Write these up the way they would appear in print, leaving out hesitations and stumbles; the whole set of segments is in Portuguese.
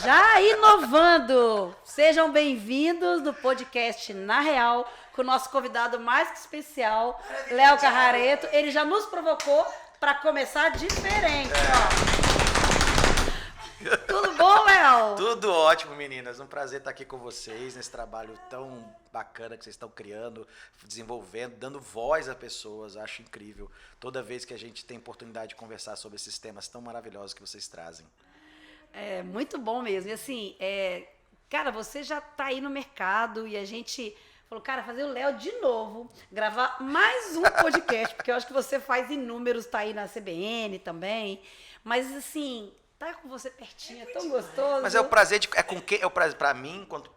Já inovando! Sejam bem-vindos no podcast Na Real, com o nosso convidado mais que especial, Léo Carrareto. Ele já nos provocou para começar diferente, ó. Tudo bom, Léo? Tudo ótimo, meninas. Um prazer estar aqui com vocês nesse trabalho tão bacana que vocês estão criando, desenvolvendo, dando voz a pessoas. Acho incrível toda vez que a gente tem oportunidade de conversar sobre esses temas tão maravilhosos que vocês trazem. É muito bom mesmo. E assim, cara, você já tá aí no mercado e a gente falou, cara, fazer o Léo de novo, gravar mais um podcast, porque eu acho que você faz inúmeros, tá aí na CBN também. Mas assim, tá com você pertinho, é tão gostoso. Mas é o prazer de. Pra mim, enquanto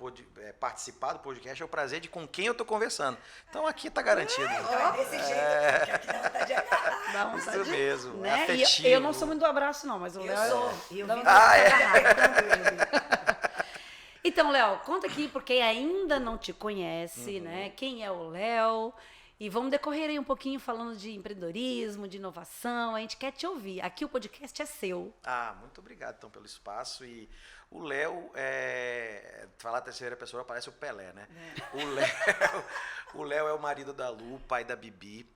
participar do podcast, é o prazer de com quem eu tô conversando. Então aqui tá garantido. Desse jeito, que aqui dá vontade de agarrar. Dá vontade Isso de- mesmo, né? é afetivo. E eu não sou muito do abraço, não, mas o Léo Eu dá vi vontade de você agarrar. Então, Léo, conta aqui, porque ainda não te conhece, né? Quem é o Léo? E vamos decorrer aí um pouquinho falando de empreendedorismo, de inovação. A gente quer te ouvir. Aqui o podcast é seu. Muito obrigado, então, pelo espaço. E o Léo, falar a terceira pessoa parece o Pelé, né? O Léo é o marido da Lu, pai da Bibi.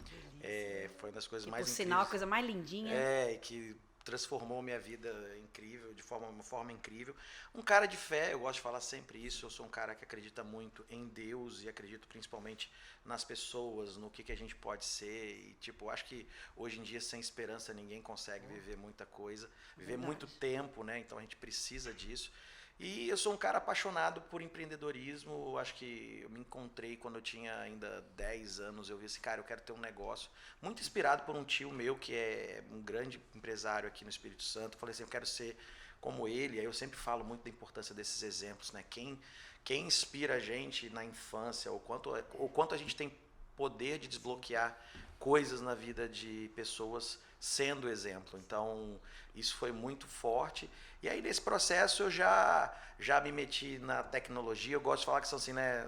Foi uma das coisas E, mais por incríveis. sinal, a coisa mais lindinha. Que transformou minha vida incrível, de uma forma incrível. Um cara de fé, eu gosto de falar sempre isso. Eu sou um cara que acredita muito em Deus e acredito principalmente nas pessoas, no que a gente pode ser. E, acho que hoje em dia, sem esperança, ninguém consegue viver muita coisa, viver muito tempo, né? Então a gente precisa disso. E eu sou um cara apaixonado por empreendedorismo. Eu acho que eu me encontrei quando eu tinha ainda 10 anos. Eu vi esse cara, eu quero ter um negócio. Muito inspirado por um tio meu, que é um grande empresário aqui no Espírito Santo. Eu falei assim, eu quero ser como ele. Aí eu sempre falo muito da importância desses exemplos, né? Quem inspira a gente na infância, o quanto a gente tem poder de desbloquear coisas na vida de pessoas sendo exemplo. Então, isso foi muito forte. E aí, nesse processo, eu já me meti na tecnologia. Eu gosto de falar que são assim, né?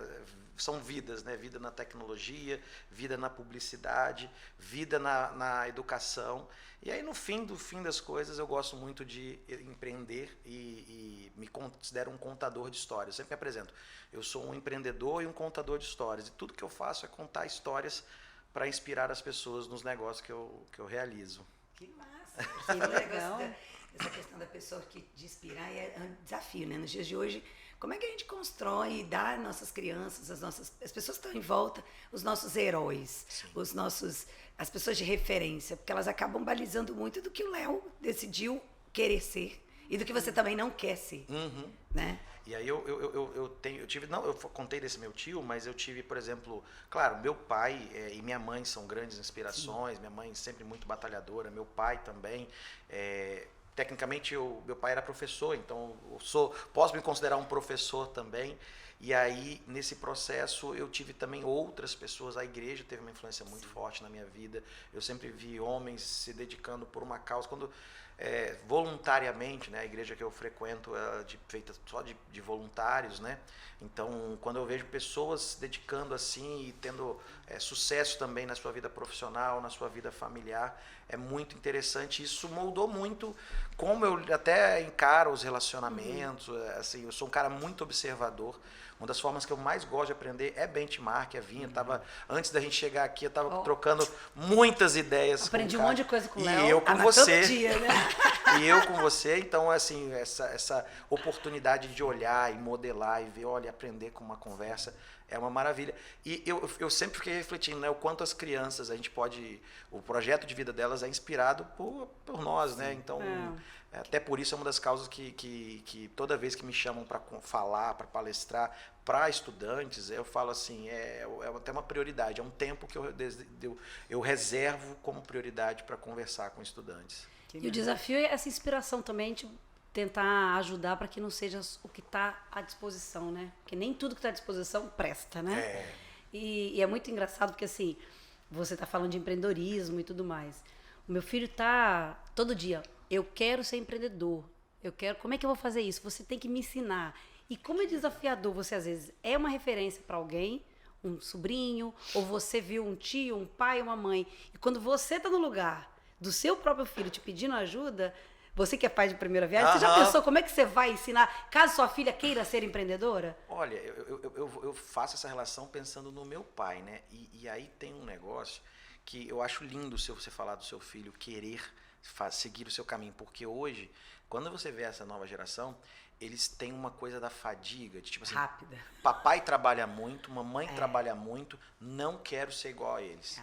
São vidas, né? Vida na tecnologia, vida na publicidade, vida na educação. E aí, no fim das coisas, eu gosto muito de empreender e me considero um contador de histórias. Eu sempre me apresento. Eu sou um empreendedor e um contador de histórias. E tudo que eu faço é contar histórias para inspirar as pessoas nos negócios que eu realizo. Que massa. Que legal. Essa questão da pessoa de inspirar é um desafio, né? Nos dias de hoje, como é que a gente constrói e dá às nossas crianças, as pessoas que estão em volta, os nossos heróis, as pessoas de referência, porque elas acabam balizando muito do que o Léo decidiu querer ser e do que você também não quer ser, né? E aí eu contei desse meu tio, mas eu tive, por exemplo, claro, meu pai e minha mãe são grandes inspirações. Sim. Minha mãe sempre muito batalhadora, meu pai também. Tecnicamente, meu pai era professor, então posso me considerar um professor também. E aí, nesse processo, eu tive também outras pessoas. A igreja teve uma influência muito forte na minha vida. Eu sempre vi homens se dedicando por uma causa. Voluntariamente, né? A igreja que eu frequento é feita só de voluntários, né? Então, quando eu vejo pessoas se dedicando assim e tendo sucesso também na sua vida profissional, na sua vida familiar, é muito interessante. Isso moldou muito como eu até encaro os relacionamentos. Assim, eu sou um cara muito observador. Uma das formas que eu mais gosto de aprender é benchmark, antes da gente chegar aqui, eu estava trocando muitas ideias. Aprendi um monte de coisa com o Léo. E eu com você. Todo dia, né? E eu com você. Então, assim, essa oportunidade de olhar e modelar e ver, olha, aprender com uma conversa é uma maravilha. E eu sempre fiquei refletindo, né, o quanto as crianças, o projeto de vida delas é inspirado por nós, né? Então, até por isso é uma das causas que toda vez que me chamam para falar, para palestrar, para estudantes, eu falo assim, é até uma prioridade, é um tempo que eu reservo como prioridade para conversar com estudantes. E o desafio é essa inspiração também, de tentar ajudar para que não seja o que está à disposição, né? Porque nem tudo que está à disposição presta, né? E é muito engraçado porque, assim, você está falando de empreendedorismo e tudo mais. O meu filho tá todo dia, eu quero ser empreendedor, como é que eu vou fazer isso? Você tem que me ensinar. E como é desafiador, você às vezes é uma referência para alguém, um sobrinho, ou você viu um tio, um pai, uma mãe, e quando você está no lugar do seu próprio filho te pedindo ajuda, Você que é pai de primeira viagem, você já pensou como é que você vai ensinar, caso sua filha queira ser empreendedora? Olha, eu faço essa relação pensando no meu pai, né? E aí tem um negócio que eu acho lindo se você falar do seu filho querer seguir o seu caminho, porque hoje, quando você vê essa nova geração, eles têm uma coisa da fadiga, de tipo assim, rápida. Papai trabalha muito, mamãe trabalha muito, não quero ser igual a eles.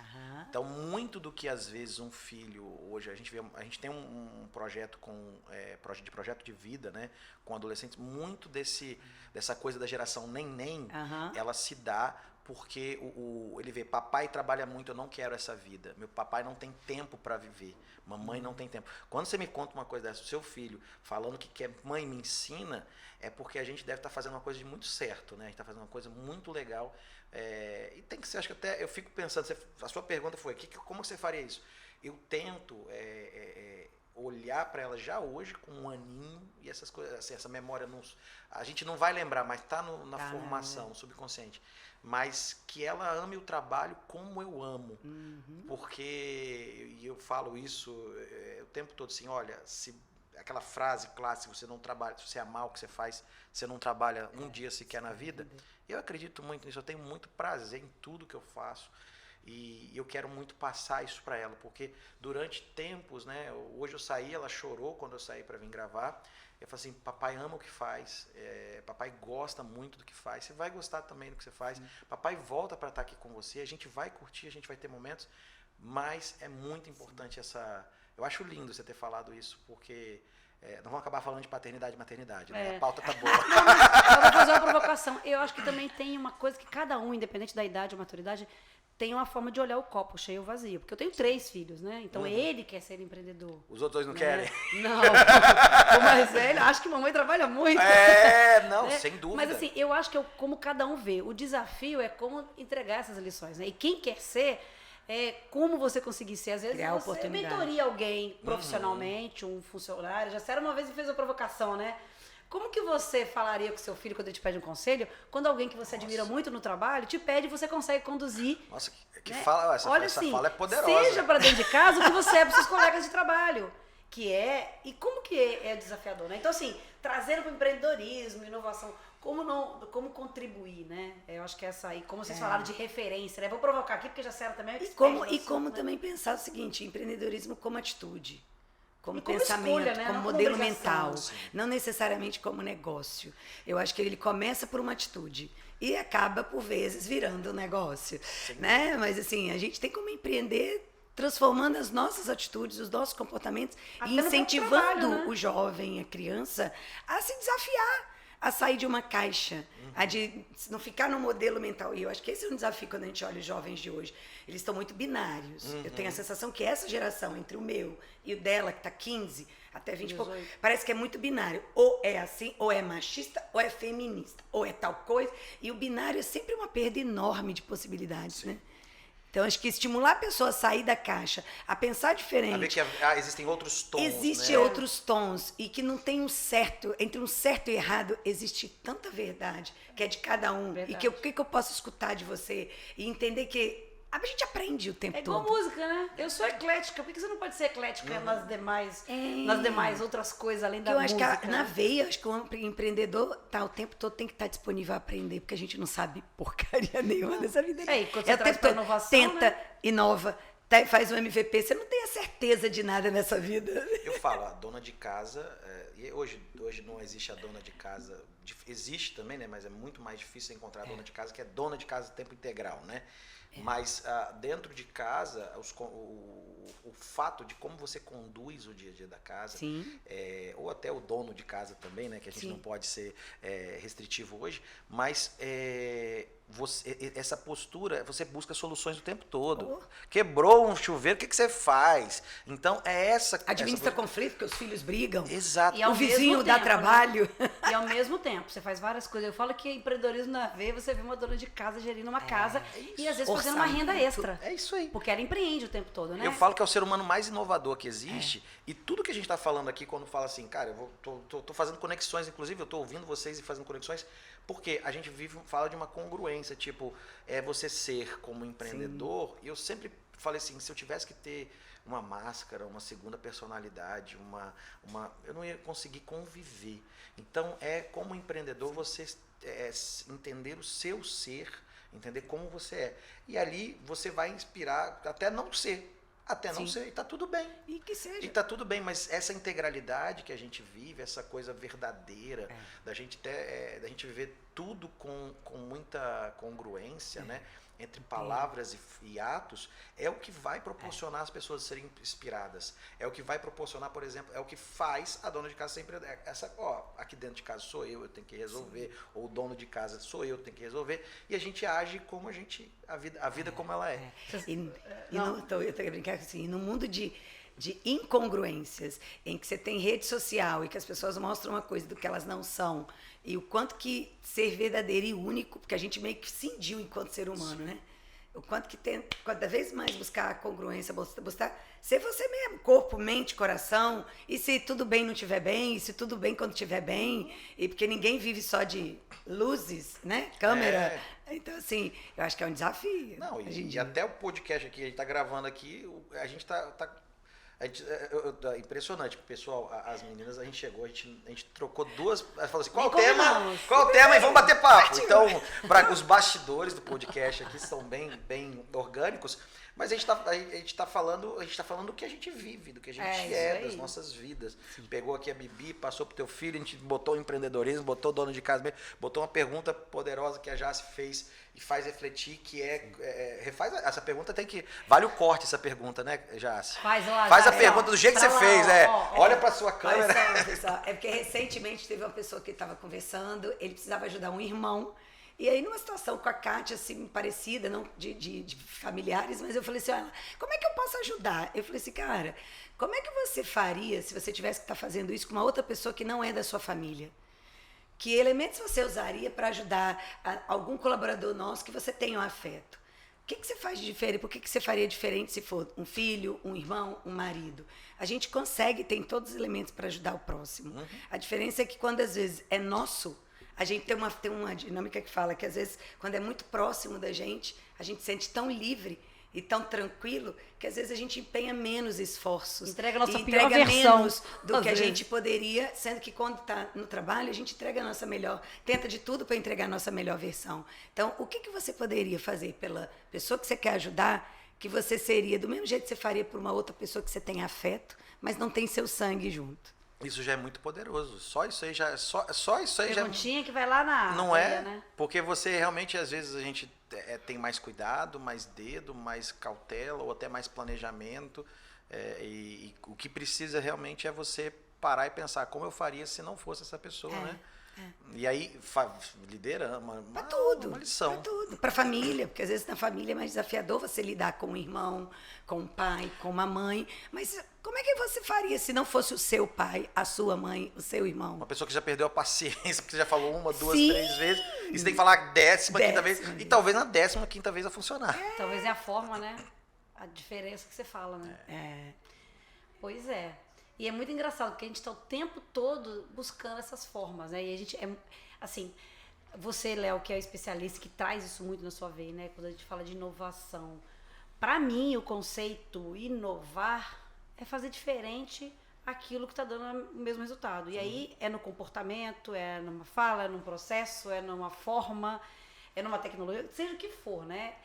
Então, muito do que às vezes um filho, hoje a gente tem um projeto projeto de vida, né, com adolescentes, muito dessa coisa da geração neném, ela se dá porque ele vê, papai trabalha muito, eu não quero essa vida. Meu papai não tem tempo para viver. Mamãe não tem tempo. Quando você me conta uma coisa dessa, o seu filho falando que quer, mãe, me ensina, é porque a gente deve estar fazendo uma coisa de muito certo, né? A gente está fazendo uma coisa muito legal. E tem que ser, acho que até eu fico pensando, a sua pergunta foi, como você faria isso? Eu tento olhar para ela já hoje com um aninho e essas coisas, assim, essa memória, a gente não vai lembrar, mas está na formação, no subconsciente. Mas que ela ame o trabalho como eu amo. Porque, e eu falo isso o tempo todo, assim, olha, aquela frase clássica, você não trabalha, se você amar o que você faz, você não trabalha um dia sequer na vida. Eu acredito muito nisso, eu tenho muito prazer em tudo que eu faço. E eu quero muito passar isso para ela, porque durante tempos, né, hoje eu saí, ela chorou quando eu saí para vir gravar. Eu falei assim, papai ama o que faz, papai gosta muito do que faz, você vai gostar também do que você faz, papai volta para estar aqui com você, a gente vai curtir, a gente vai ter momentos, mas é muito importante eu acho lindo você ter falado isso, porque não vamos acabar falando de paternidade e maternidade, né? A pauta tá boa. Eu vou fazer uma provocação, eu acho que também tem uma coisa que cada um, independente da idade ou maturidade, tem uma forma de olhar o copo cheio ou vazio. Porque eu tenho 3 filhos, né? Então ele quer ser empreendedor. Os outros 2 não né? querem? Não. O mais velho, acho que mamãe trabalha muito. Não, né? sem dúvida. Mas assim, eu acho que como cada um vê. O desafio é como entregar essas lições, né? E quem quer ser, como você conseguir ser. Às vezes criar você mentoria alguém profissionalmente, um funcionário. Já disseram uma vez e fez uma provocação, né? Como que você falaria com seu filho quando ele te pede um conselho, quando alguém que você admira muito no trabalho te pede e você consegue conduzir? Nossa, que né? fala, Olha, essa assim, fala é poderosa. Seja para dentro de casa o que você é para os seus colegas de trabalho. E como que é desafiador, né? Então, assim, trazendo para o empreendedorismo, inovação, como contribuir, né? Eu acho que essa aí, como vocês falaram de referência, né? Vou provocar aqui, porque já Sara também é como também pensar o seguinte, empreendedorismo como atitude. Como pensamento, escolha, né? como modelo mental, não necessariamente como negócio. Eu acho que ele começa por uma atitude e acaba, por vezes, virando um negócio. Né? Mas, assim, a gente tem como empreender transformando as nossas atitudes, os nossos comportamentos e incentivando trabalho, né? O jovem, a criança, a se desafiar, a sair de uma caixa, a de não ficar no modelo mental. E eu acho que esse é um desafio quando a gente olha os jovens de hoje. Eles estão muito binários. Eu tenho a sensação que essa geração, entre o meu e o dela, que está 15 até 20 e pouco, parece que é muito binário. Ou é assim, ou é machista, ou é feminista, ou é tal coisa. E o binário é sempre uma perda enorme de possibilidades, né? Então, acho que estimular a pessoa a sair da caixa, a pensar diferente. A ver que existem outros tons, Existem outros tons e que não tem um certo, entre um certo e errado, existe tanta verdade, que é de cada um. Verdade. E o que eu posso escutar de você e entender que a gente aprende o tempo todo. É igual música, né? Eu sou eclética. Por que você não pode ser eclética nas demais outras coisas, além da música? Eu acho que na veia, acho que o empreendedor o tempo todo tem que estar disponível a aprender, porque a gente não sabe porcaria nenhuma dessa vida. E quando você traz pra inovação, tenta, né? Inova, faz um MVP, você não tem a certeza de nada nessa vida. Eu falo, a dona de casa, e hoje não existe a dona de casa, existe também, né? Mas é muito mais difícil encontrar a dona de casa, que é dona de casa tempo integral, né? Mas dentro de casa, o fato de como você conduz o dia a dia da casa, ou até o dono de casa também, né, que a gente não pode ser restritivo hoje, mas essa postura, você busca soluções o tempo todo. Quebrou um chuveiro, o que você faz? Então, administra conflito, porque os filhos brigam. Exato. O vizinho dá trabalho. Né? E ao mesmo tempo, você faz várias coisas. Eu falo que empreendedorismo na veia, você vê uma dona de casa gerindo uma casa e às vezes fazendo uma renda extra. É isso aí. Porque ela empreende o tempo todo, né? Eu falo falo que é o ser humano mais inovador que existe. E tudo que a gente está falando aqui, quando fala assim, cara, tô fazendo conexões, inclusive eu tô ouvindo vocês e fazendo conexões, porque a gente fala de uma congruência, tipo, você ser como empreendedor. Sim. E eu sempre falei assim, se eu tivesse que ter uma máscara, uma segunda personalidade, eu não ia conseguir conviver. Então, como empreendedor, você entender o seu ser, entender como você é. E ali você vai inspirar até não ser. Não ser, e tá tudo bem. E que seja. E tá tudo bem, mas essa integralidade que a gente vive, essa coisa verdadeira, da gente viver tudo com muita congruência, né? Entre palavras e atos, é o que vai proporcionar as pessoas serem inspiradas. É o que vai proporcionar, por exemplo, é o que faz a dona de casa sempre aqui dentro de casa sou eu tenho que resolver. Sim. Ou o dono de casa sou eu tenho que resolver. E a gente age como a vida como ela é. Eu tenho que brincar assim, no mundo de incongruências, em que você tem rede social e que as pessoas mostram uma coisa do que elas não são, e o quanto que ser verdadeiro e único, porque a gente meio que cindiu enquanto ser humano, Sim. né? O quanto que tem, cada vez mais buscar a congruência, buscar ser você mesmo, corpo, mente, coração, e se tudo bem não estiver bem, e se tudo bem quando estiver bem, e porque ninguém vive só de luzes, né? Câmera. Então, assim, eu acho que é um desafio. Não, e até o podcast aqui, a gente tá gravando aqui, a gente tá impressionante, pessoal, as meninas, a gente chegou, a gente trocou duas, ela falou assim, qual o tema e vamos bater papo. Então, os bastidores do podcast aqui são bem orgânicos, mas a gente tá falando do que a gente vive, do que a gente das nossas vidas. Sim. Pegou aqui a Bibi, passou pro teu filho, a gente botou o empreendedorismo, botou o dono de casa mesmo, botou uma pergunta poderosa que a Jace fez e faz refletir, que refaz essa pergunta, vale o corte essa pergunta, né, Jace? Faz a pergunta do jeito que você fez, olha pra sua câmera. É porque recentemente teve uma pessoa que estava conversando, ele precisava ajudar um irmão, e aí numa situação com a Kátia, assim, parecida, não de familiares, mas eu falei assim, olha, como é que eu posso ajudar? Eu falei assim, cara, como é que você faria se você tivesse que estar fazendo isso com uma outra pessoa que não é da sua família? Que elementos você usaria para ajudar algum colaborador nosso que você tenha um afeto? O que você faz de diferente? Por que você faria diferente se for um filho, um irmão, um marido? A gente consegue, tem todos os elementos para ajudar o próximo. Uhum. A diferença é que quando às vezes é nosso, a gente tem uma dinâmica que fala que às vezes quando é muito próximo da gente, a gente se sente tão livre e tão tranquilo que às vezes a gente empenha menos esforços. Entrega a nossa pior versão. Menos do que a gente poderia, sendo que quando está no trabalho, a gente entrega a nossa melhor, tenta de tudo para entregar a nossa melhor versão. Então, o que você poderia fazer pela pessoa que você quer ajudar, que você seria do mesmo jeito que você faria por uma outra pessoa que você tem afeto, mas não tem seu sangue junto? Isso já é muito poderoso. Só isso aí já... Só isso aí perguntinha que vai lá na... Não é? Né? Porque você realmente, às vezes, a gente tem mais cuidado, mais dedo, mais cautela, ou até mais planejamento. E o que precisa realmente é você parar e pensar como eu faria se não fosse essa pessoa, né? E aí, liderando, uma lição. Para tudo. Para a família, porque às vezes na família é mais desafiador você lidar com um irmão, com um pai, com uma mãe. Mas como é que você faria se não fosse o seu pai, a sua mãe, o seu irmão? Uma pessoa que já perdeu a paciência, porque você já falou 1, 2, 3 vezes, e você tem que falar a 15ª vez, e talvez na 15ª vez vai funcionar. Talvez é a forma, né? A diferença que você fala, né? Pois é. E é muito engraçado, porque a gente está o tempo todo buscando essas formas, né? E a gente assim, você, Léo, que é especialista, que traz isso muito na sua veia, né? Quando a gente fala de inovação. Para mim, o conceito inovar é fazer diferente aquilo que está dando o mesmo resultado. E aí é no comportamento, é numa fala, é num processo, é numa forma, é numa tecnologia, seja o que for, né?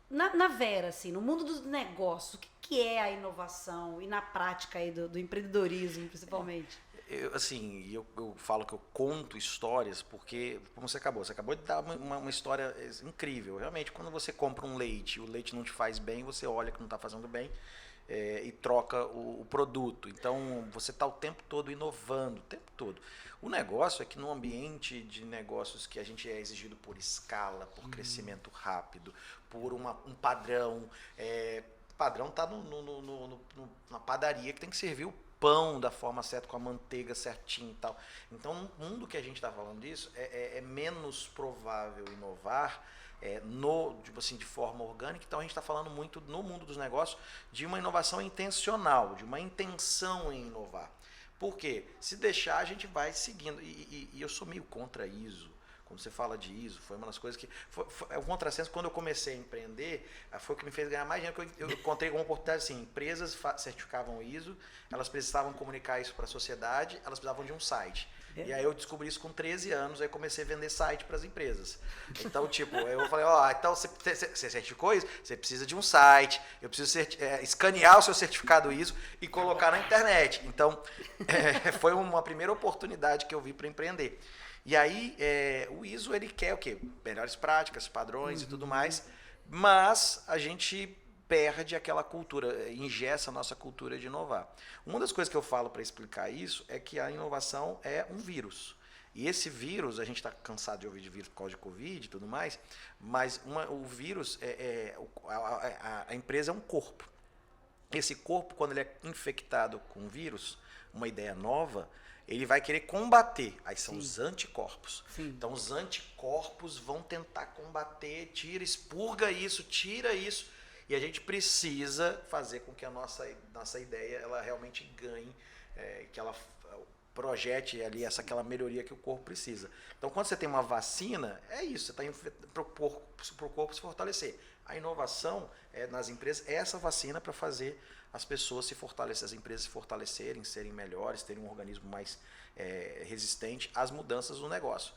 Na Vera, assim, no mundo dos negócios, o que é a inovação e na prática aí do empreendedorismo, principalmente? Eu falo que eu conto histórias porque, como você acabou de dar uma história incrível. Realmente, quando você compra um leite, o leite não te faz bem, você olha que não está fazendo bem e troca o produto. Então, você está o tempo todo inovando, o tempo todo. O negócio é que no ambiente de negócios que a gente é exigido por escala, por crescimento rápido, por um padrão. Padrão está na padaria que tem que servir o pão da forma certa, com a manteiga certinho e tal. Então, no mundo que a gente está falando disso, é menos provável inovar tipo assim, de forma orgânica. Então a gente está falando muito no mundo dos negócios de uma inovação intencional, de uma intenção em inovar. Por quê? Se deixar, a gente vai seguindo. E eu sou meio contra ISO. Quando você fala de ISO, foi uma das coisas que... É um contrassenso. Quando eu comecei a empreender, foi o que me fez ganhar mais dinheiro. Eu encontrei uma oportunidade assim, empresas certificavam ISO, elas precisavam comunicar isso para a sociedade, elas precisavam de um site. E aí eu descobri isso com 13 anos, aí comecei a vender site para as empresas. Então, tipo, eu falei, então você certificou isso? Você precisa de um site, eu preciso escanear o seu certificado ISO e colocar na internet. Então, foi uma primeira oportunidade que eu vi para empreender. E aí, o ISO, ele quer o quê? Melhores práticas, padrões e tudo mais, mas a gente perde aquela cultura, engessa a nossa cultura de inovar. Uma das coisas que eu falo para explicar isso é que a inovação é um vírus. E esse vírus, a gente está cansado de ouvir de vírus por causa de Covid e tudo mais, mas o vírus, a empresa é um corpo. Esse corpo, quando ele é infectado com um vírus, uma ideia nova, ele vai querer combater. Aí são os anticorpos. Sim. Então, os anticorpos vão tentar combater, expurga isso, tira isso. E a gente precisa fazer com que a nossa ideia ela realmente ganhe, que ela projete ali aquela melhoria que o corpo precisa. Então, quando você tem uma vacina, é isso, você está para o corpo se fortalecer. A inovação nas empresas é essa vacina para fazer as pessoas se fortalecerem, as empresas se fortalecerem, serem melhores, terem um organismo mais resistente às mudanças do negócio.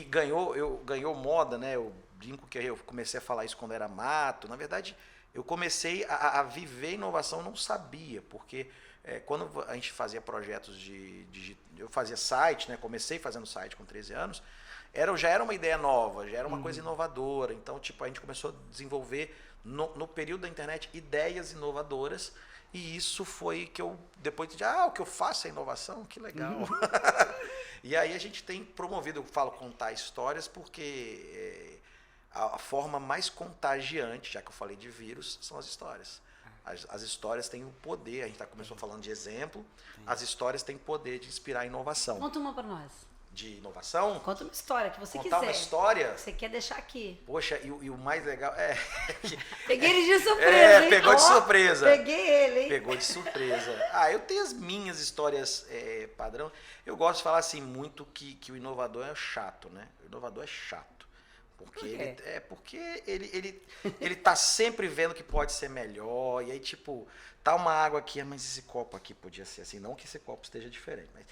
Ganhou moda, né? Eu brinco que eu comecei a falar isso quando era mato. Na verdade, eu comecei a viver inovação, não sabia, porque quando a gente fazia projetos eu fazia site, né? Comecei fazendo site com 13 anos, já era uma ideia nova, já era uma coisa inovadora. Então, tipo, a gente começou a desenvolver, no período da internet, ideias inovadoras. E isso foi que eu, depois de, o que eu faço é inovação? Que legal. E aí a gente tem promovido, eu falo contar histórias, porque a forma mais contagiante, já que eu falei de vírus, são as histórias. As histórias têm o poder, a gente começou falando de exemplo, as histórias têm o poder de inspirar inovação. Conta uma para nós. De inovação? Conta uma história que você Contar quiser. Uma história? Você quer deixar aqui. Poxa, e o mais legal Peguei ele de surpresa, hein? Pegou de surpresa. Peguei ele, hein? Pegou de surpresa. Eu tenho as minhas histórias padrão. Eu gosto de falar assim muito que o inovador é chato, né? O inovador é chato. Porque ele tá sempre vendo que pode ser melhor. E aí, tipo, tá uma água aqui, mas esse copo aqui podia ser assim. Não que esse copo esteja diferente, mas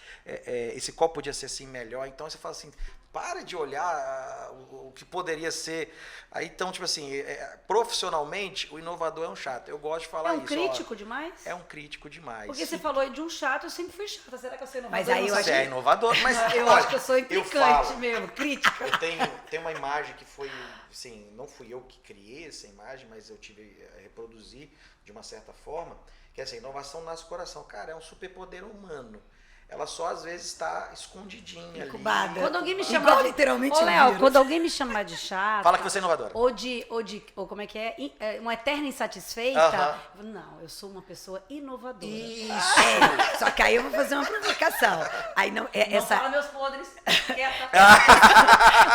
esse copo podia ser assim melhor. Então você fala assim, para de olhar o que poderia ser. Aí, então, tipo assim, profissionalmente, o inovador é um chato. Eu gosto de falar isso. É um crítico demais? É um crítico demais. Porque você falou de um chato, eu sempre fui chata. Será que eu sou inovador? Mas aí eu acho que é inovador, mas eu acho que eu sou implicante mesmo, crítica. Eu tenho uma imagem que foi, assim, não fui eu que criei essa imagem, mas eu tive a reproduzir de uma certa forma, que é assim, inovação nasce do coração. Cara, é um superpoder humano. Ela só às vezes está escondidinha incubada. Ali. Quando alguém me chamar literalmente. Ô, Léo, quando alguém me chamar de chata. Fala que você é inovadora. Ou como é que é? Uma eterna insatisfeita. Não, eu sou uma pessoa inovadora. Isso. Só que aí eu vou fazer uma provocação. Aí não fala meus podres.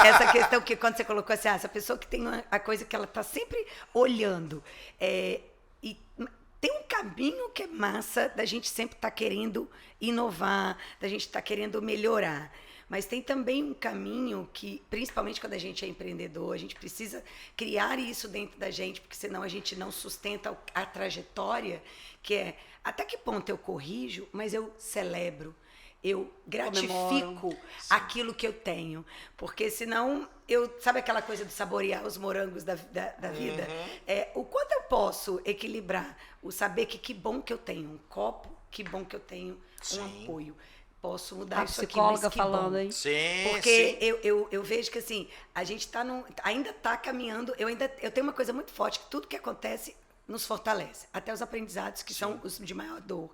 Essa questão que quando você colocou assim, essa pessoa que tem a coisa que ela está sempre olhando. Tem um caminho que é massa da gente sempre estar querendo inovar, da gente estar querendo melhorar. Mas tem também um caminho que, principalmente quando a gente é empreendedor, a gente precisa criar isso dentro da gente, porque senão a gente não sustenta a trajetória, que é até que ponto eu corrijo, mas eu celebro. Eu gratifico aquilo que eu tenho. Porque senão, sabe aquela coisa de saborear os morangos da vida? O quanto eu posso equilibrar o saber que bom que eu tenho um copo, que bom que eu tenho um apoio. Posso mudar isso aqui, mas que falando, bom. Hein? Sim, porque eu vejo que assim, a gente ainda está caminhando, eu tenho uma coisa muito forte, que tudo que acontece nos fortalece. Até os aprendizados, que são os de maior dor.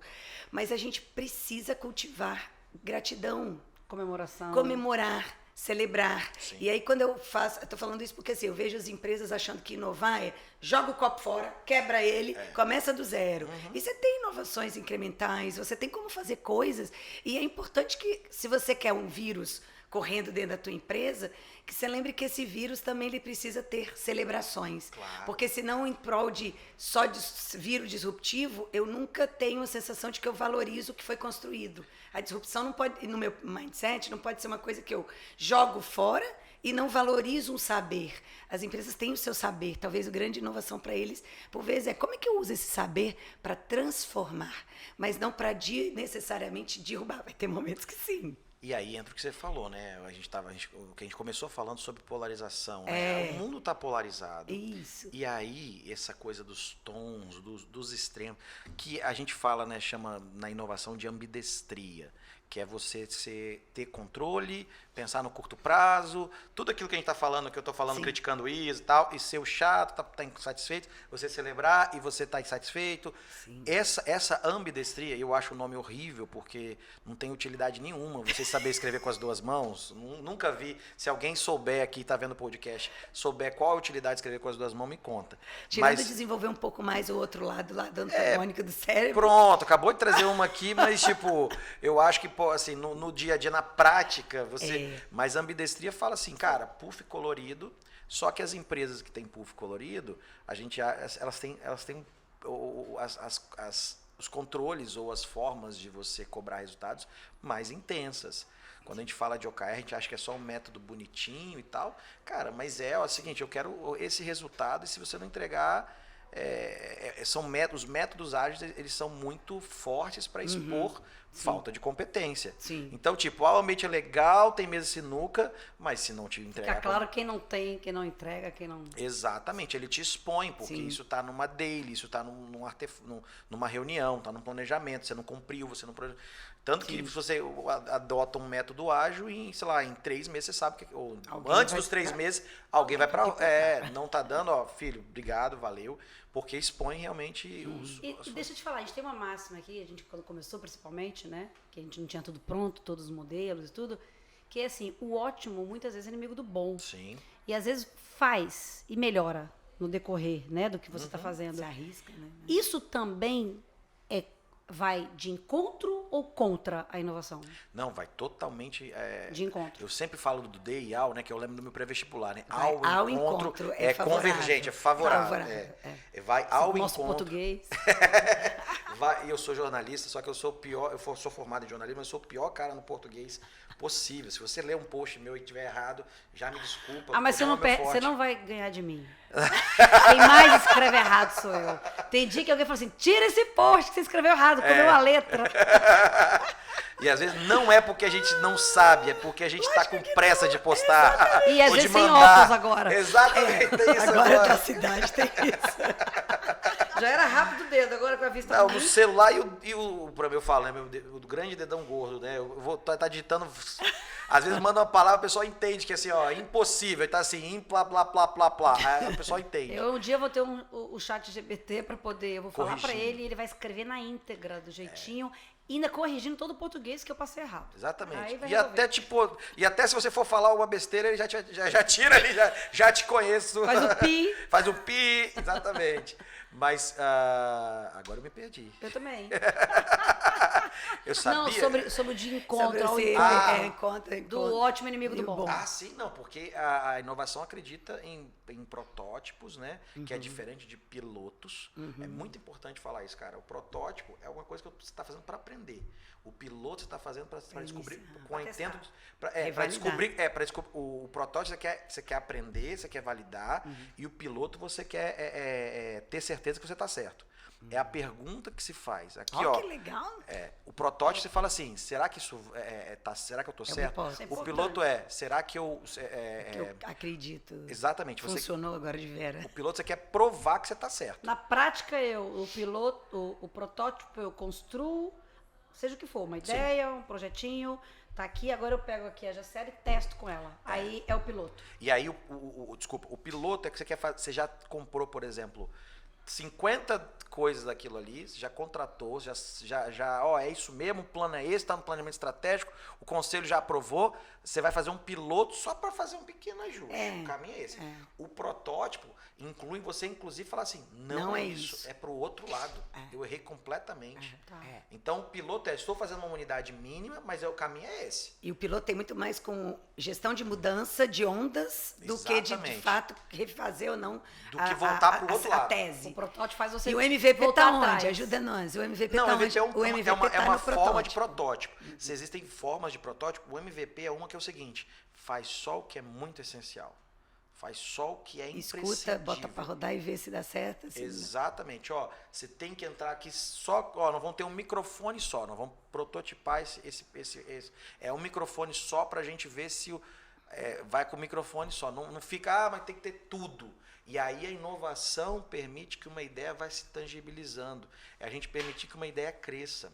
Mas a gente precisa cultivar gratidão, comemorar, celebrar. Sim. E aí quando eu tô falando isso porque assim, eu vejo as empresas achando que inovar joga o copo fora, quebra ele, começa do zero. E você tem inovações incrementais, você tem como fazer coisas, e é importante que, se você quer um vírus correndo dentro da tua empresa, que você lembre que esse vírus também ele precisa ter celebrações. Claro. Porque senão, em prol de só de vírus disruptivo, eu nunca tenho a sensação de que eu valorizo o que foi construído. A disrupção não pode, no meu mindset, não pode ser uma coisa que eu jogo fora e não valorizo um saber. As empresas têm o seu saber. Talvez a grande inovação para eles, por vezes, é como é que eu uso esse saber para transformar, mas não para necessariamente derrubar. Vai ter momentos que sim. E aí entra o que você falou, né? O que a gente começou falando sobre polarização. Né? O mundo está polarizado. Isso. E aí, essa coisa dos tons, dos extremos, que a gente fala, né, chama na inovação de ambidestria, que é você ter controle, pensar no curto prazo, tudo aquilo que a gente está falando, que eu estou falando, criticando isso e tal, e ser o chato, tá insatisfeito, você celebrar e você tá insatisfeito. Sim. Essa ambidestria, eu acho o nome horrível, porque não tem utilidade nenhuma você saber escrever com as duas mãos. Nunca vi. Se alguém souber aqui, está vendo o podcast, souber qual a utilidade de escrever com as duas mãos, me conta. Tirando desenvolver um pouco mais o outro lado antagônico do cérebro. Pronto, acabou de trazer uma aqui, mas tipo, eu acho que assim, no dia a dia, na prática, mas a ambidestria fala assim, cara, puff colorido, só que as empresas que têm puff colorido, elas têm os controles ou as formas de você cobrar resultados mais intensas. Quando a gente fala de OKR, a gente acha que é só um método bonitinho e tal. Cara, mas é o seguinte, eu quero esse resultado e se você não entregar... os métodos ágeis, eles são muito fortes para expor falta de competência. Sim. Então, tipo, o ambiente é legal, tem mesa sinuca, mas se não te entregar... Fica claro quem não tem, quem não entrega, quem não... Exatamente, ele te expõe, porque isso está numa daily, isso está numa reunião, está num planejamento, você não cumpriu, você não... Tanto que se você adota um método ágil e, sei lá, em 3 meses você sabe que... Ou antes dos 3 meses, alguém vai para... não tá dando, ó, filho, obrigado, valeu, porque expõe realmente os... E deixa eu te falar, a gente tem uma máxima aqui, a gente quando começou principalmente, né, que a gente não tinha tudo pronto, todos os modelos e tudo, que é assim, o ótimo muitas vezes é inimigo do bom. Sim. E às vezes faz e melhora no decorrer, né, do que você está fazendo. Se arrisca, né? Isso também vai de encontro ou contra a inovação? Não, vai totalmente... de encontro. Eu sempre falo do D e ao, né, que eu lembro do meu pré-vestibular, né? Ao encontro é convergente, é favorável. Vai ao nosso encontro. Português. E eu sou jornalista, só que eu sou o pior, eu sou formado em jornalismo, mas eu sou o pior cara no português possível. Se você ler um post meu e estiver errado, já me desculpa. Mas você não vai ganhar de mim. Quem mais escreve errado sou eu. Tem dia que alguém fala assim, tira esse post que você escreveu errado, comeu a letra. E às vezes não é porque a gente não sabe, é porque a gente está com pressa de postar. E às vezes sem óculos agora. Exatamente, tem isso agora da cidade tem isso. Já era rápido o dedo, agora com a vista não, no celular pra mim eu falo, né, o grande dedão gordo, né, eu vou tá digitando, às vezes manda uma palavra, o pessoal entende que assim, ó, impossível, tá assim, plá, plá, plá, plá, plá, aí o pessoal entende. Um dia eu vou ter o chat GPT para poder, eu vou falar para ele, ele vai escrever na íntegra, do jeitinho, ainda corrigindo todo o português que eu passei errado. Exatamente. E até se você for falar uma besteira, ele já tira ali, já te conheço. Faz o pi. Faz o pi, exatamente. Mas agora eu me perdi. Eu também. Eu sabia. Não, sobre o de encontro ao encontro. Do ótimo inimigo do bom. Sim, não, porque a inovação acredita em protótipos, né? Que é diferente de pilotos. É muito importante falar isso, cara. O protótipo é uma coisa que você está fazendo para aprender. O piloto você está fazendo para descobrir com a intento para descobrir o protótipo você quer aprender, você quer validar e o piloto você quer ter certeza que você está certo. É a pergunta que se faz. Aqui, ó. Que legal. O protótipo você fala assim, será que isso será que eu estou certo? O piloto será que eu eu acredito. Exatamente. Funcionou agora de vera. O piloto você quer provar que você está certo. Na prática o protótipo eu construo, seja o que for, uma ideia, um projetinho, tá aqui, agora eu pego aqui a Jacera e testo com ela. Aí é o piloto. E aí desculpa, o piloto é que você quer fazer, você já comprou, por exemplo, 50 coisas daquilo ali, já contratou, ó, é isso mesmo, o plano é esse, está no planejamento estratégico, o conselho já aprovou, você vai fazer um piloto só para fazer um pequeno ajuste. O caminho é esse. O protótipo inclui você, inclusive, falar assim, não é isso, é para o outro lado. Eu errei completamente. Então, o piloto estou fazendo uma unidade mínima, mas o caminho é esse. E o piloto tem muito mais com gestão de mudança, de ondas, do que de fato refazer ou não do que voltar para o outro lado. A tese. O protótipo faz você. E o MVP está onde? Atrás. Ajuda nós. O MVP não, está onde? O MVP é uma no forma de protótipo. protótipo. Se existem formas de protótipo, o MVP é uma que é o seguinte: faz só o que é muito essencial. Faz só o que é imprescindível. Escuta, bota para rodar e vê se dá certo. Assim, exatamente. Ó, você tem que entrar aqui só. Ó, nós vamos ter um microfone só. Nós vamos prototipar esse. É um microfone só para a gente ver se vai com o microfone só. Não fica, mas tem que ter tudo. E aí a inovação permite que uma ideia vai se tangibilizando. É a gente permitir que uma ideia cresça.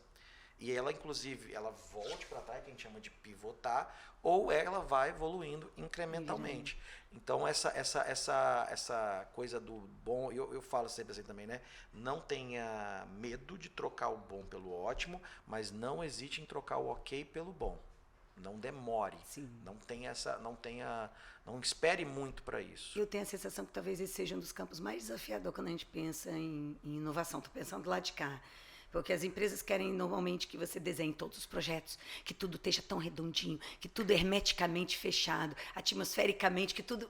E ela, inclusive, ela volte para trás, que a gente chama de pivotar, ou ela vai evoluindo incrementalmente. Então, essa coisa do bom, eu falo sempre assim também, né? Não tenha medo de trocar o bom pelo ótimo, mas não hesite em trocar o ok pelo bom. Não demore. Sim. Não espere muito para isso. Eu tenho a sensação que talvez esse seja um dos campos mais desafiadores quando a gente pensa em inovação. Estou pensando lá de cá. Porque as empresas querem normalmente que você desenhe todos os projetos, que tudo esteja tão redondinho, que tudo hermeticamente fechado, atmosfericamente, que tudo...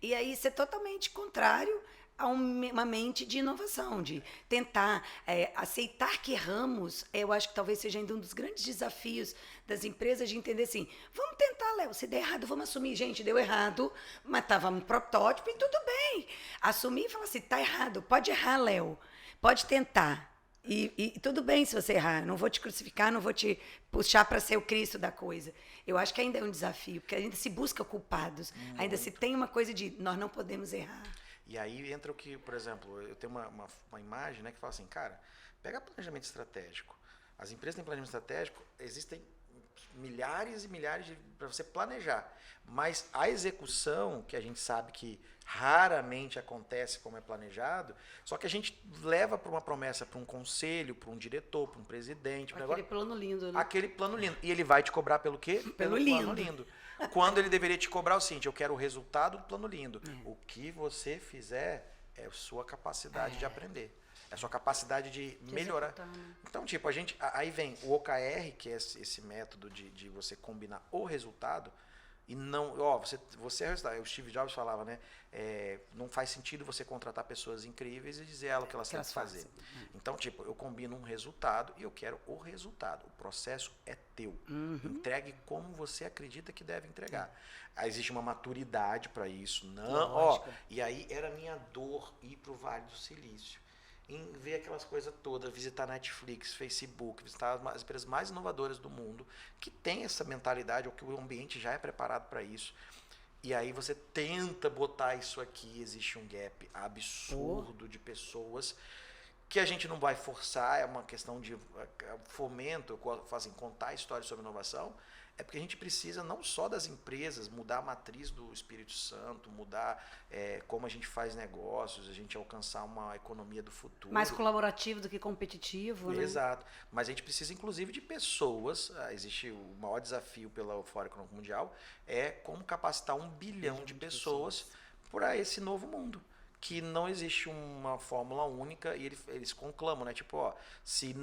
E aí isso é totalmente contrário a uma mente de inovação, de tentar aceitar que erramos. Eu acho que talvez seja ainda um dos grandes desafios das empresas de entender assim, vamos tentar, Léo, se der errado, vamos assumir. Gente, deu errado, mas estava um protótipo e tudo bem. Assumir e falar assim, tá errado, pode errar, Léo, pode tentar. E tudo bem se você errar, não vou te crucificar, não vou te puxar para ser o Cristo da coisa. Eu acho que ainda é um desafio, porque ainda se busca culpados, ainda se tem uma coisa de nós não podemos errar. E aí entra o que, por exemplo, eu tenho uma imagem, né, que fala assim, cara, pega planejamento estratégico. As empresas têm planejamento estratégico, existem milhares e milhares para você planejar, mas a execução, que a gente sabe que raramente acontece como é planejado, só que a gente leva para uma promessa, para um conselho, para um diretor, para um presidente. Aquele plano lindo, né? Aquele plano lindo. E ele vai te cobrar pelo quê? Pelo plano lindo. Quando ele deveria te cobrar o seguinte, eu quero o resultado do plano lindo. O que você fizer é a sua capacidade de aprender. É a sua capacidade de melhorar. Executar, né? Então, tipo, aí vem o OKR, que é esse método de você combinar o resultado, e não, você é o resultado. O Steve Jobs falava, né? Não faz sentido você contratar pessoas incríveis e dizer ela o que elas têm que fazer. Então, tipo, eu combino um resultado e eu quero o resultado. O processo é teu. Entregue como você acredita que deve entregar. Aí existe uma maturidade para isso. Não, e aí era minha dor ir para o Vale do Silício. Em ver aquelas coisas todas, visitar Netflix, Facebook, visitar as empresas mais inovadoras do mundo, que tem essa mentalidade, ou que o ambiente já é preparado para isso. E aí você tenta botar isso aqui, existe um gap absurdo de pessoas que a gente não vai forçar, é uma questão de fomento, contar a história sobre inovação, é porque a gente precisa não só das empresas mudar a matriz do Espírito Santo, mudar como a gente faz negócios, a gente alcançar uma economia do futuro. Mais colaborativo do que competitivo, né? Exato. Mas a gente precisa, inclusive, de pessoas. Existe o maior desafio pelo Fórum Econômico Mundial, é como capacitar 1 bilhão de pessoas para esse novo mundo. Que não existe uma fórmula única e eles conclamam, né? Tipo, se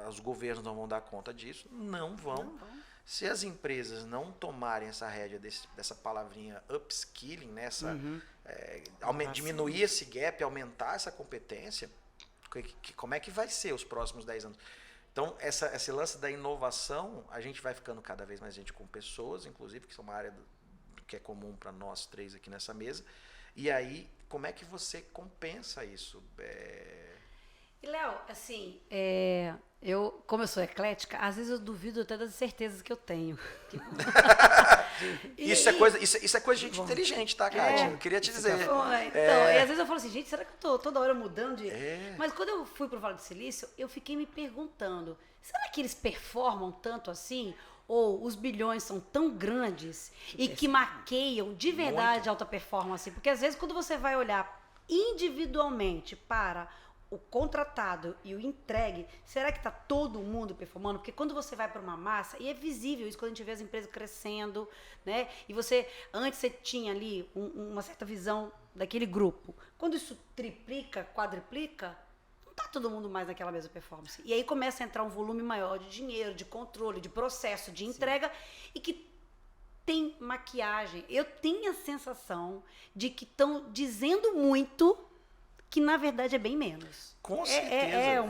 os governos não vão dar conta disso, não vão. Se as empresas não tomarem essa rédea dessa palavrinha upskilling, diminuir esse gap, aumentar essa competência, como é que vai ser os próximos 10 anos? Então, esse lance da inovação, a gente vai ficando cada vez mais gente com pessoas, inclusive, que são uma área que é comum para nós três aqui nessa mesa. E aí, como é que você compensa isso? E, Léo, assim, como eu sou eclética, às vezes eu duvido até das certezas que eu tenho. Isso é coisa de gente inteligente, tá, Kátia? Eu queria te dizer. E às vezes eu falo assim, gente, será que eu tô toda hora mudando de... Mas quando eu fui pro Vale do Silício, eu fiquei me perguntando, será que eles performam tanto assim? Ou os bilhões são tão grandes e que maqueiam de verdade a alta performance? Porque às vezes quando você vai olhar individualmente para o contratado e o entregue, será que está todo mundo performando? Porque quando você vai para uma massa, e é visível isso quando a gente vê as empresas crescendo, né? E antes você tinha ali uma certa visão daquele grupo. Quando isso triplica, quadriplica, não está todo mundo mais naquela mesma performance. E aí começa a entrar um volume maior de dinheiro, de controle, de processo, de entrega, e que tem maquiagem. Eu tenho a sensação de que estão dizendo muito que na verdade é bem menos. Com certeza.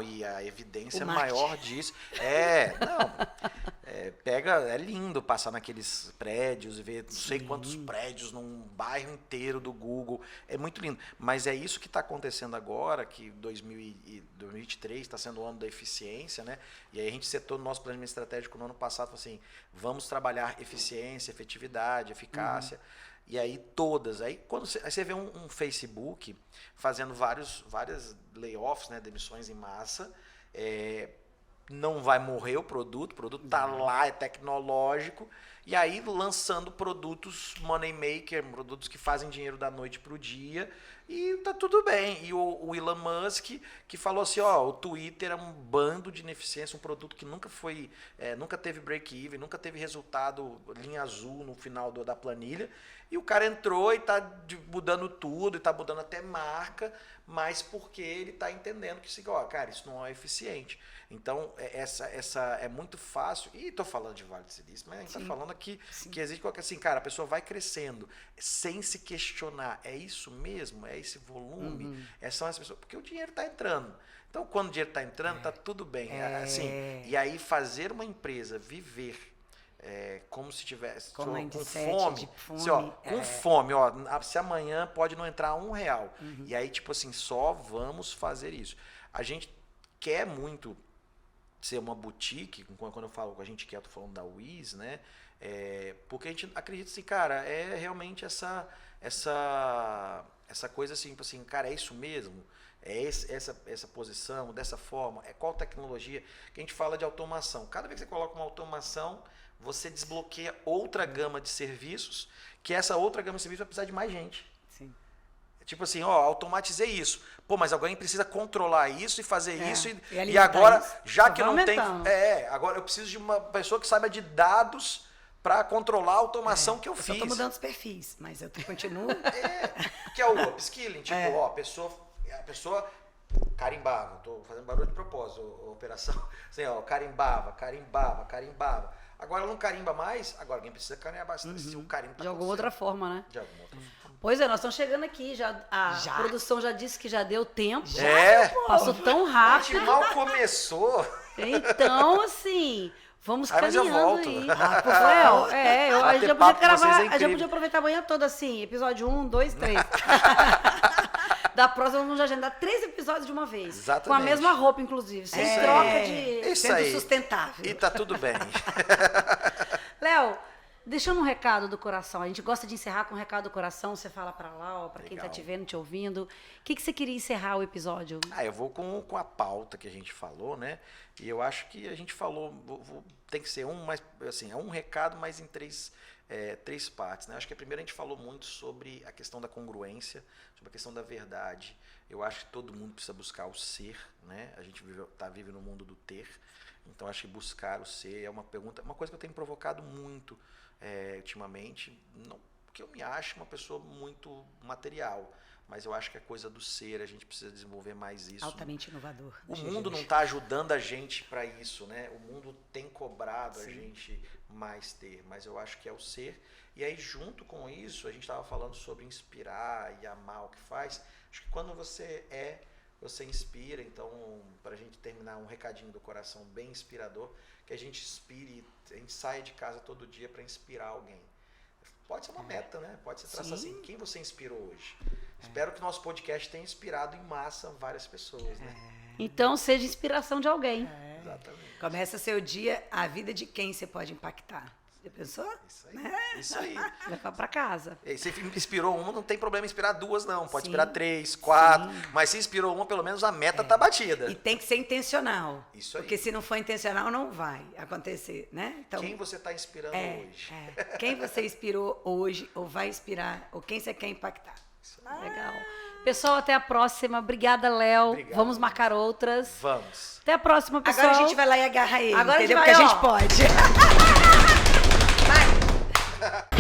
E a evidência maior disso. É lindo passar naqueles prédios e ver não sei quantos prédios num bairro inteiro do Google. É muito lindo. Mas é isso que está acontecendo agora, que 2023 está sendo o ano da eficiência, né? E aí a gente setou no nosso planejamento estratégico no ano passado, falou assim, vamos trabalhar eficiência, efetividade, eficácia. E aí quando você vê um Facebook fazendo várias layoffs, né, demissões em massa, não vai morrer o produto está lá, é tecnológico, e aí lançando produtos money maker, produtos que fazem dinheiro da noite para o dia, e tá tudo bem. E o Elon Musk, que falou assim, o Twitter é um bando de ineficiência, um produto que nunca teve break-even, nunca teve resultado linha azul no final da planilha, e o cara entrou e está mudando tudo, e está mudando até marca, mas porque ele está entendendo que cara, isso não é eficiente. Então, essa é muito fácil, e estou falando de Vale do Silício, mas a gente está falando aqui que existe qualquer assim, cara, a pessoa vai crescendo sem se questionar, é isso mesmo? É esse volume? São essas pessoas, porque o dinheiro está entrando. Então, quando o dinheiro está entrando, está tudo bem. E aí fazer uma empresa viver como se tivesse com fome. Com fome, se amanhã pode não entrar R$1. E aí, tipo assim, só vamos fazer isso. A gente quer muito ser uma boutique, quando eu falo com a gente quer, eu tô falando da Wiz, né? Porque a gente acredita assim, cara, é realmente essa coisa assim, tipo assim, cara, é isso mesmo? Essa posição, dessa forma, qual tecnologia? Que a gente fala de automação. Cada vez que você coloca uma automação, você desbloqueia outra gama de serviços, que essa outra gama de serviços vai precisar de mais gente. Sim. Tipo assim, automatizei isso. Pô, mas alguém precisa controlar isso e fazer isso. E agora, isso. Já que não tem... agora eu preciso de uma pessoa que saiba de dados para controlar a automação que eu fiz. Eu estou mudando os perfis, mas eu continuo... Que é o upskilling. Tipo, a pessoa carimbava. Estou fazendo barulho de propósito, operação. Assim, carimbava. Agora não carimba mais, agora alguém precisa carimbar bastante. O carimbo tá de alguma outra forma, né? De alguma outra forma. Pois é, nós estamos chegando aqui. A produção já disse que já deu tempo. Passou tão rápido. A gente mal começou. Então, assim, vamos caminhando mas eu volto. aí. A gente já podia gravar, a gente podia aproveitar a manhã toda assim, episódio 1, 2, 3. Da próxima vamos agendar 3 episódios de uma vez. Exatamente. Com a mesma roupa, inclusive. Sem troca de... Isso aí. Sustentável. E tá tudo bem. Léo, deixando um recado do coração. A gente gosta de encerrar com um recado do coração. Você fala pra lá, pra quem tá te vendo, te ouvindo. O que você queria encerrar o episódio? Eu vou com a pauta que a gente falou, né? E eu acho que a gente falou... tem que ser mas assim, um recado, mas em 3 partes, né? Acho que a primeira a gente falou muito sobre a questão da congruência, sobre a questão da verdade. Eu acho que todo mundo precisa buscar o ser, né? A gente vive no mundo do ter, então acho que buscar o ser é uma coisa que eu tenho provocado muito ultimamente, não porque eu me acho uma pessoa muito material, mas eu acho que é coisa do ser, a gente precisa desenvolver mais isso. Altamente inovador. O mundo não está ajudando a gente para isso, né? O mundo tem cobrado a gente mais ter, mas eu acho que é o ser. E aí, junto com isso, a gente estava falando sobre inspirar e amar o que faz. Acho que quando você você inspira. Então, para a gente terminar, um recadinho do coração bem inspirador, que a gente inspire, a gente saia de casa todo dia para inspirar alguém. Pode ser uma meta, né? Pode ser traçar assim, quem você inspirou hoje? Espero que o nosso podcast tenha inspirado em massa várias pessoas, né? Então, seja inspiração de alguém. Exatamente. Começa seu dia, a vida de quem você pode impactar. Já pensou? Isso aí. Levar pra casa. E se inspirou uma, não tem problema inspirar 2, não. Pode inspirar 3, 4. Mas se inspirou uma, pelo menos a meta tá batida. E tem que ser intencional. Isso aí. Porque se não for intencional, não vai acontecer, né? Então, quem você está inspirando hoje? Quem você inspirou hoje, ou vai inspirar, ou quem você quer impactar. Legal. Pessoal, até a próxima. Obrigada, Léo. Obrigado. Vamos marcar outras. Vamos. Até a próxima, pessoal. Agora a gente vai lá e agarra ele, Agora entendeu? a gente vai, Porque a gente pode. Vai.